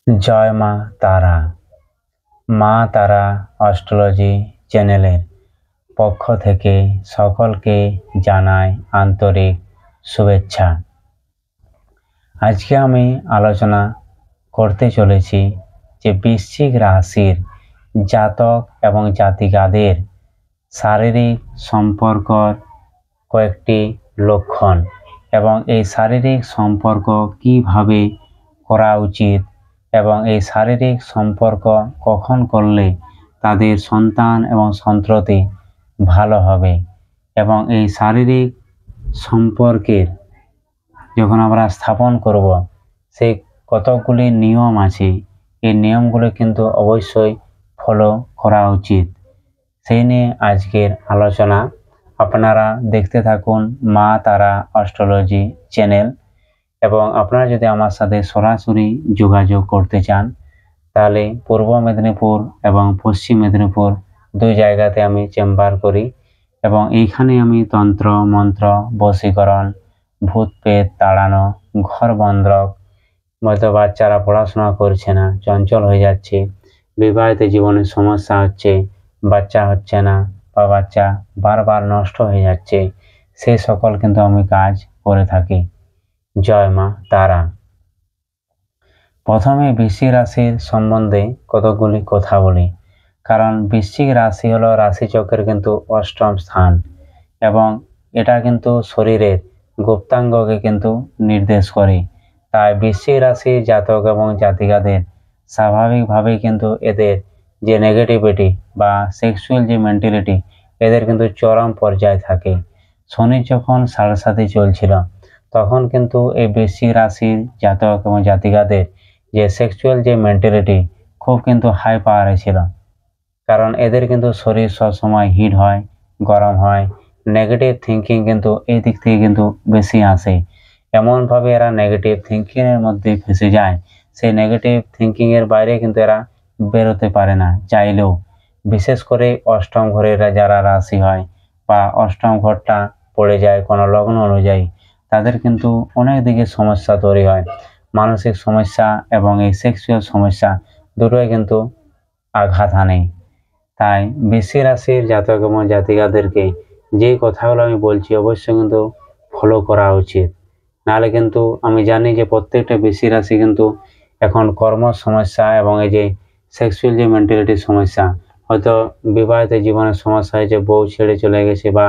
জয় মা তারা। মা তারা অ্যাস্ট্রোলজি চ্যানেলের পক্ষ থেকে সকলকে জানাই আন্তরিক শুভেচ্ছা। আজকে আমি আলোচনা করতে চলেছি যে বৃশ্চিক রাশির জাতক এবং জাতিকাদের শারীরিক সম্পর্কর কয়েকটি লক্ষণ এবং এই শারীরিক সম্পর্ক কিভাবে করা উচিত এবং এই শারীরিক সম্পর্ক কখন করলে তাদের সন্তান এবং সন্ততি ভালো হবে এবং এই শারীরিক সম্পর্কের যখন আমরা স্থাপন করব সেই কতকগুলি নিয়ম আছে, এই নিয়মগুলো কিন্তু অবশ্যই ফলো করা উচিত। সেই নিয়ে আজকের আলোচনা। আপনারা দেখতে থাকুন মা তারা অ্যাস্ট্রোলজি চ্যানেল এবং আপনারা যদি আমার সাথে সরাসরি যোগাযোগ করতে চান তাহলে পূর্ব মেদিনীপুর এবং পশ্চিম মেদিনীপুর দুই জায়গাতে আমি চেম্বার করি এবং এইখানে আমি তন্ত্র মন্ত্র, বশীকরণ, ভূত পেট তাড়ানো, ঘর বন্ধক, হয়তো বাচ্চারা পড়াশোনা করছে না, চঞ্চল হয়ে যাচ্ছে, বিবাহিত জীবনে সমস্যা হচ্ছে, বাচ্চা হচ্ছে না বা বাচ্চা বারবার নষ্ট হয়ে যাচ্ছে, সেই সকল কিন্তু আমি কাজ করে থাকি। জয় মা তারা। প্রথমে বৃশ্চিক রাশির সম্বন্ধে কতগুলি কথা বলি, কারণ বৃশ্চিক রাশি হলো রাশিচক্রের কিন্তু অষ্টম স্থান এবং এটা কিন্তু শরীরের গুপ্তাঙ্গকে কিন্তু নির্দেশ করে। তাই বৃশ্চিক রাশির জাতক এবং জাতিকাদের স্বাভাবিকভাবেই কিন্তু এদের যে নেগেটিভিটি বা সেক্সুয়াল যে মেন্টালিটি এদের কিন্তু চরম পর্যায়ে থাকে। শনি যখন 7.5 চলছিল তখন কিন্তু এই বৃশ্চিক রাশির জাতক এবং জাতিকাদের যে সেক্সুয়াল যে মেন্টালিটি খুব কিন্তু হাই পাওয়ারে ছিল, কারণ এদের কিন্তু শরীর সবসময় হিট হয়, গরম হয়, নেগেটিভ থিঙ্কিং কিন্তু এই দিক থেকে কিন্তু বেশি আসে। এমনভাবে এরা নেগেটিভ থিঙ্কিংয়ের মধ্যে ফেসে যায়, সেই নেগেটিভ থিঙ্কিংয়ের বাইরে কিন্তু এরা বেরোতে পারে না চাইলেও। বিশেষ করে অষ্টম ঘরে এরা যারা রাশি হয় বা অষ্টম ঘরটা পড়ে যায় কোনো লগ্ন অনুযায়ী, তাদের কিন্তু অনেক দিকে সমস্যা তৈরি হয়। মানসিক সমস্যা এবং এই সেক্সুয়াল সমস্যা দুটোই কিন্তু আঘাত আনে। তাই বৃশ্চিক রাশির জাতক এবং জাতিকাদেরকে যে কথাগুলো আমি বলছি অবশ্যই কিন্তু ফলো করা উচিত। নাহলে কিন্তু আমি জানি যে প্রত্যেকটা বৃশ্চিক রাশি কিন্তু এখন কর্ম সমস্যা এবং এই যে সেক্সুয়াল যে মেন্টালিটির সমস্যা, হয়তো বিবাহিত জীবনের সমস্যা হয়েছে, বউ ছেড়ে চলে গেছে, বা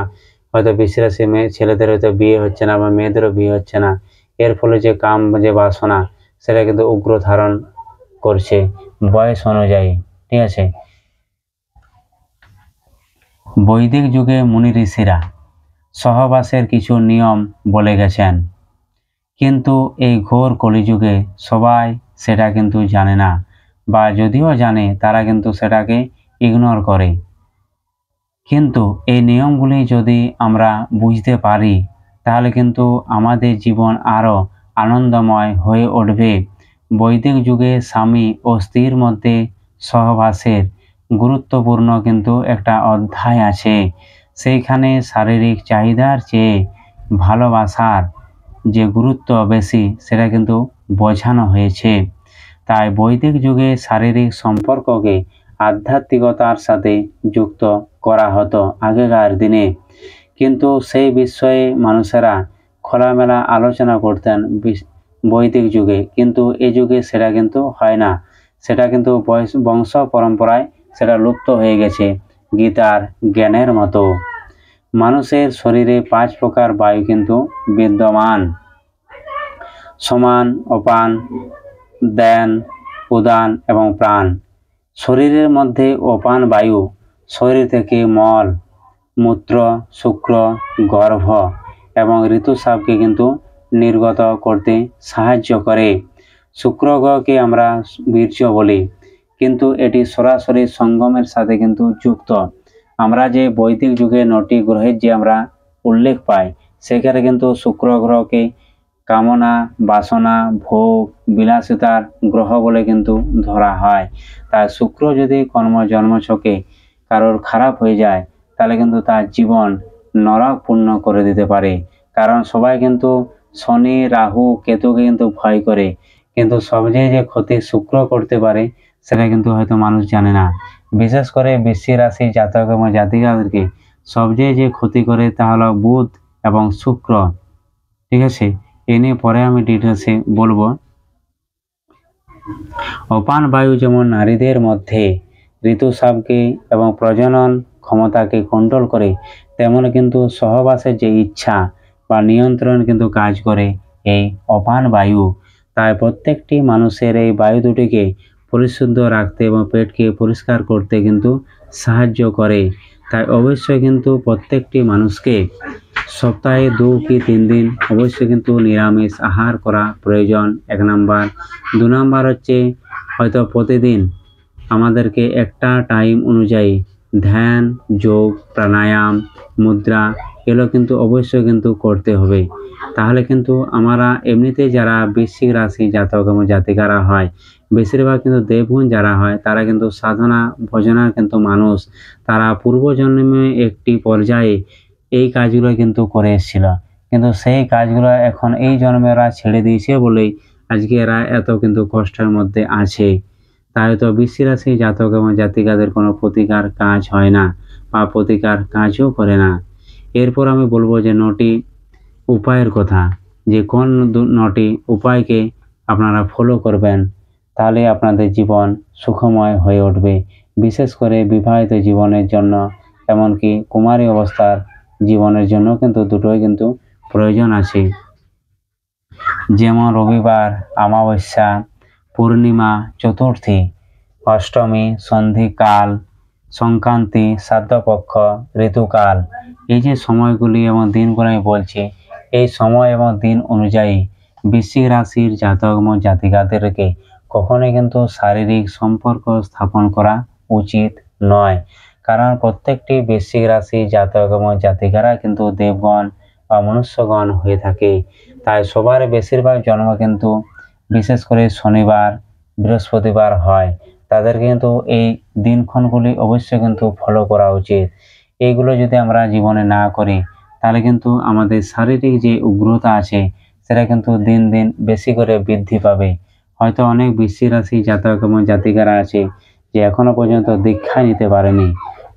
হয়তো বৃশ্চিক রাশি ছেলেদের হয়তো বিয়ে হচ্ছে না বা মেয়েদেরও বিয়ে হচ্ছে না, এর ফলে যে কাম যে বাসনা সেটা কিন্তু উগ্র ধারণ করছে বয়স অনুযায়ী। ঠিক আছে, বৈদিক যুগে মুনি ঋষিরা সহবাসের কিছু নিয়ম বলে গেছেন, কিন্তু এই ঘোর কলিযুগে সবাই সেটা কিন্তু জানে না, বা যদিও জানে তারা কিন্তু সেটাকে ইগনোর করে। কিন্তু এই নিয়মগুলি যদি আমরা বুঝতে পারি তাহলে কিন্তু আমাদের জীবন আরও আনন্দময় হয়ে উঠবে। বৈদিক যুগে স্বামী ও স্ত্রীর মধ্যে সহবাসের গুরুত্বপূর্ণ কিন্তু একটা অধ্যায় আছে। সেইখানে শারীরিক চাহিদার চেয়ে ভালোবাসার যে গুরুত্ব বেশি সেটা কিন্তু বোঝানো হয়েছে। তাই বৈদিক যুগে শারীরিক সম্পর্ককে আধ্যাত্মিকতার সাথে যুক্ত করা হতো আগেকার দিনে, কিন্তু সেই বিষয়ে মানুষেরা খোলামেলা আলোচনা করতেন বৈদিক যুগে, কিন্তু এই যুগে সেটা কিন্তু হয় না। সেটা কিন্তু বংশ পরম্পরায় সেটা লুপ্ত হয়ে গেছে গীতার জ্ঞানের মতো। মানুষের শরীরে 5 প্রকার বায়ু কিন্তু বিদ্যমান: সমান, অপান, দেন, উদান এবং প্রাণ। শরীরের মধ্যে অপান বায়ু শরীর থেকে মল, মূত্র, শুক্র, গর্ভ এবং ঋতুস্রাবকে কিন্তু নির্গত করতে সাহায্য করে। শুক্র গ্রহকে আমরা বীর্য বলি, কিন্তু এটি সরাসরি সঙ্গমের সাথে কিন্তু যুক্ত। আমরা যে বৈদিক যুগে 9টি গ্রহের যে আমরা উল্লেখ পাই, সেখানে কিন্তু শুক্র গ্রহকে কামনা, বাসনা, ভোগ, বিলাসিতার গ্রহ বলে কিন্তু ধরা হয়। তাই শুক্র যদি কর্ম জন্মছকে কারোর খারাপ হয়ে যায় তাহলে কিন্তু তার জীবন নরকপূর্ণ করে দিতে পারে। কারণ সবাই কিন্তু শনি, রাহু, কেতুকে কিন্তু ভয় করে, কিন্তু সবচেয়ে যে ক্ষতি শুক্র করতে পারে সেটা কিন্তু হয়তো মানুষ জানে না। বিশেষ করে বৃশ্চিক রাশি জাতক এবং জাতিকাদেরকে সবচেয়ে যে ক্ষতি করে তা হলো বুধ এবং শুক্র। ঠিক আছে, এ নিয়ে পরে আমি ডিটেলসে বলবো। অপান বায়ু যেমন নারীদের মধ্যে ঋতুস্রাবকে এবং প্রজনন ক্ষমতাকে কন্ট্রোল করে, তেমন কিন্তু সহবাসের যে ইচ্ছা বা নিয়ন্ত্রণ কিন্তু কাজ করে এই অপান বায়ু। তাই প্রত্যেকটি মানুষের এই বায়ু দুটিকে পরিশুদ্ধ রাখতে এবং পেটকে পরিষ্কার করতে কিন্তু সাহায্য করে। তাই অবশ্যই কিন্তু প্রত্যেকটি মানুষকে সপ্তাহে 2 কি 3 দিন অবশ্যই কিন্তু নিরামিষ আহার করা প্রয়োজন, 1 নাম্বার। 2 নাম্বার হচ্ছে হয়তো প্রতিদিন আমাদেরকে একটা টাইম অনুযায়ী ধ্যান, যোগ, প্রাণায়াম, মুদ্রা এগুলো কিন্তু অবশ্যই কিন্তু করতে হবে। তাহলে কিন্তু আমরা এমনিতে যারা বৃশ্চিক রাশি জাতক এবং জাতিকারা হয়, বেশিরভাগ কিন্তু দেবগুণ যারা হয় তারা কিন্তু সাধনা ভজনার কিন্তু মানুষ। তারা পূর্বজন্মে একটি পর্যায়ে এই কাজগুলো কিন্তু করে এসেছিল, কিন্তু সেই কাজগুলো এখন এই জন্মে এরা ছেড়ে দিয়েছে বলেই আজকে এরা এত কিন্তু কষ্টের মধ্যে আছে। তাই তো বৃশ্চিক রাশি জাতক এবং জাতিকাদের কোনো প্রতিকার কাজ হয় না বা প্রতিকার কাজও করে না। এরপর আমি বলবো যে 9টি উপায়ের কথা, যে কোন 9টি উপায়কে আপনারা ফলো করবেন, তাহলে আপনাদের জীবন সুখময় হয়ে উঠবে। বিশেষ করে বিবাহিত জীবনের জন্য, এমনকি কুমারী অবস্থার জীবনের জন্য কিন্তু দুটোই কিন্তু প্রয়োজন আছে। যেমন রবিবার, অমাবস্যা, পূর্ণিমা, চতুর্থী, অষ্টমী, সন্ধিকাল, সংক্রান্তি, শ্রাদ্ধপক্ষ, ঋতুকাল, এই যে সময়গুলি এবং দিনগুলো আমি বলছি, এই সময় এবং দিন অনুযায়ী বৃশ্চিক রাশির জাতক এবং জাতিকাদেরকে কখনোই কিন্তু শারীরিক সম্পর্ক স্থাপন করা উচিত নয়। কারণ প্রত্যেকটি বৃশ্চিক রাশি জাতক এবং জাতিকারা কিন্তু দেবগণ বা মনুষ্যগণ হয়ে থাকে। তাই সবার বেশিরভাগ জন্ম কিন্তু বিশেষ করে শনিবার, বৃহস্পতিবার হয়। তাদের কিন্তু এই দিনক্ষণগুলি অবশ্যই কিন্তু ফলো করা উচিত। এইগুলো যদি আমরা জীবনে না করি, তাহলে কিন্তু আমাদের শারীরিক যে উগ্রতা আছে সেটা কিন্তু দিন দিন বেশি করে বৃদ্ধি পাবে। হয়তো অনেক বৃশ্চিক রাশি জাতক এবং জাতিকারা আছে যে এখনো পর্যন্ত দীক্ষা নিতে পারেনি,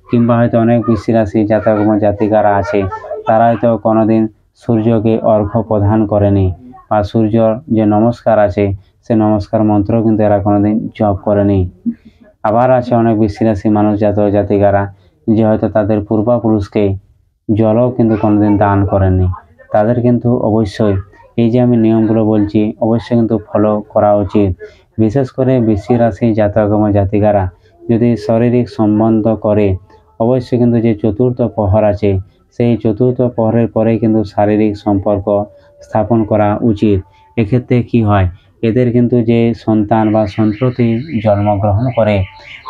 কিংবা হয়তো অনেক বৃশ্চিক রাশি জাতক এবং জাতিকারা আছে তারা হয়তো কোনোদিন সূর্যকে অর্ঘ্য প্রদান করেনি, বা সূর্যর যে নমস্কার আছে সে নমস্কার মন্ত্র কিন্তু এরা কোনোদিন জপ করেনি। আবার আছে অনেক বৃশ্চিক রাশি মানুষ জাতক জাতিকারা যে হয়তো তাদের পূর্বপুরুষকে জলও কিন্তু কোনোদিন দান করেননি। তাদের কিন্তু অবশ্যই এই যে আমি নিয়মগুলো বলছি অবশ্যই কিন্তু ফলো করা উচিত। বিশেষ করে বৃশ্চিক রাশি জাতক এবং জাতিকারা যদি শারীরিক সম্বন্ধ করে, অবশ্যই কিন্তু যে চতুর্থ প্রহর আছে সেই চতুর্থ প্রহরের পরেই কিন্তু শারীরিক সম্পর্ক স্থাপন করা উচিত। এক্ষেত্রে কি হয়, এদের কিন্তু যে সন্তান বা সন্ততি জন্মগ্রহণ করে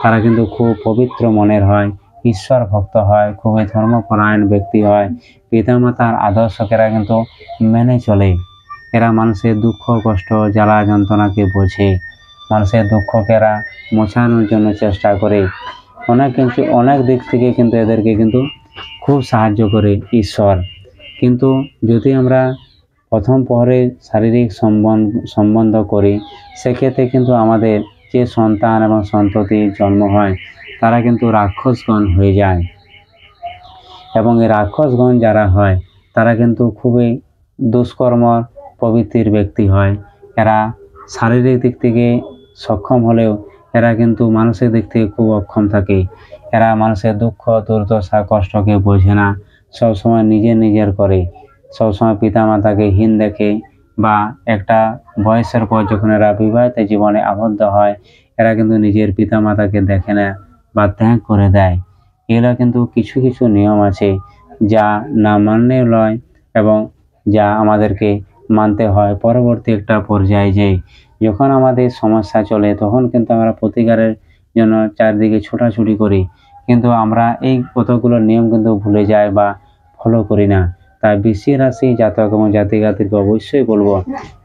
তারা কিন্তু খুব পবিত্র মনের হয়, ঈশ্বর ভক্ত হয়, খুবই ধর্মপরায়ণ ব্যক্তি হয়, পিতামাতার আদর্শকে এরা কিন্তু মেনে চলে। এরা মানুষের দুঃখ কষ্ট জ্বালা যন্ত্রণাকে বোঝে, মানুষের দুঃখকে এরা মোছানোর জন্য চেষ্টা করে। অনেক দিক থেকে কিন্তু এদেরকে কিন্তু খুব সাহায্য করে ঈশ্বর। কিন্তু যদি আমরা প্রথম প্রহরে শারীরিক সম্বন্ধ করি, সেক্ষেত্রে কিন্তু আমাদের যে সন্তান এবং সন্ততির জন্ম হয় তারা কিন্তু রাক্ষসগণ হয়ে যায়। এবং এই রাক্ষসগণ যারা হয় তারা কিন্তু খুবই দুষ্কর্ম প্রবৃত্তির ব্যক্তি হয়। এরা শারীরিক দিক থেকে সক্ষম হলেও এরা কিন্তু মানসিক দিক থেকে খুব অক্ষম থাকে। এরা মানুষের দুঃখ দুর্দশা কষ্টকে বোঝে না, সবসময় নিজের করে, সবসময় পিতামাতাকে হীন দেখে, বা একটা বয়সের পর যখন এরা বিবাহিত জীবনে আবদ্ধ হয় এরা কিন্তু নিজের পিতামাতাকে দেখে না বা ত্যাগ করে দেয়। এগুলো কিন্তু কিছু কিছু নিয়ম আছে যা না মানলে নয়, এবং যা আমাদেরকে মানতে হয় পরবর্তী একটা পর্যায়ে। যে যখন আমাদের সমস্যা চলে তখন কিন্তু আমরা প্রতিকারের জন্য চারদিকে ছোটাছুটি করি, কিন্তু আমরা এই কতগুলো নিয়ম কিন্তু ভুলে যাই বা ফলো করি না। তাই বৃশ্চিক রাশি জাতক এবং জাতিকাদেরকে অবশ্যই বলবো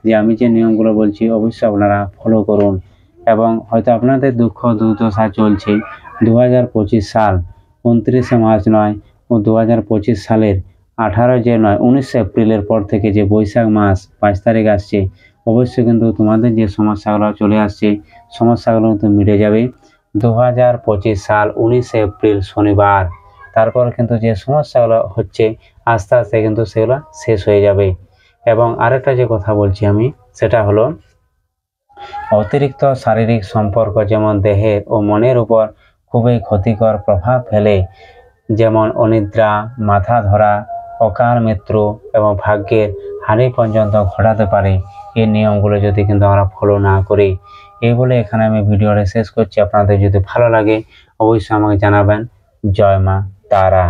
যে আমি যে নিয়মগুলো বলছি অবশ্যই আপনারা ফলো করুন। এবং হয়তো আপনাদের দুঃখ দুর্দশা চলছে 2025 সাল 29শে মার্চ নয়, ও 2025 সালের 19 এপ্রিলের পর থেকে যে বৈশাখ মাস 5 তারিখ আসছে, অবশ্যই কিন্তু তোমাদের যে সমস্যাগুলো চলে আসছে সমস্যাগুলো কিন্তু মিটে যাবে। 2025 সাল 19 এপ্রিল শনিবার, তারপর কিন্তু যে সমস্যাগুলো হচ্ছে আস্তে আস্তে কিন্তু সেগুলো শেষ হয়ে যাবে। এবং আরেকটা যে কথা বলছি আমি সেটা হলো অতিরিক্ত শারীরিক সম্পর্ক যেমন দেহের ও মনের উপর খুবই ক্ষতিকর প্রভাব ফেলে, যেমন অনিদ্রা, মাথা ধরা, অকাল মৃত্যু এবং ভাগ্যের হানি পর্যন্ত ঘটাতে পারে এই নিয়মগুলো যদি কিন্তু আমরা ফলো না করি। এই বলে এখানে আমি ভিডিওটা শেষ করছি। আপনাদের যদি ভালো লাগে অবশ্যই আমাকে জানাবেন। জয় মা তারা।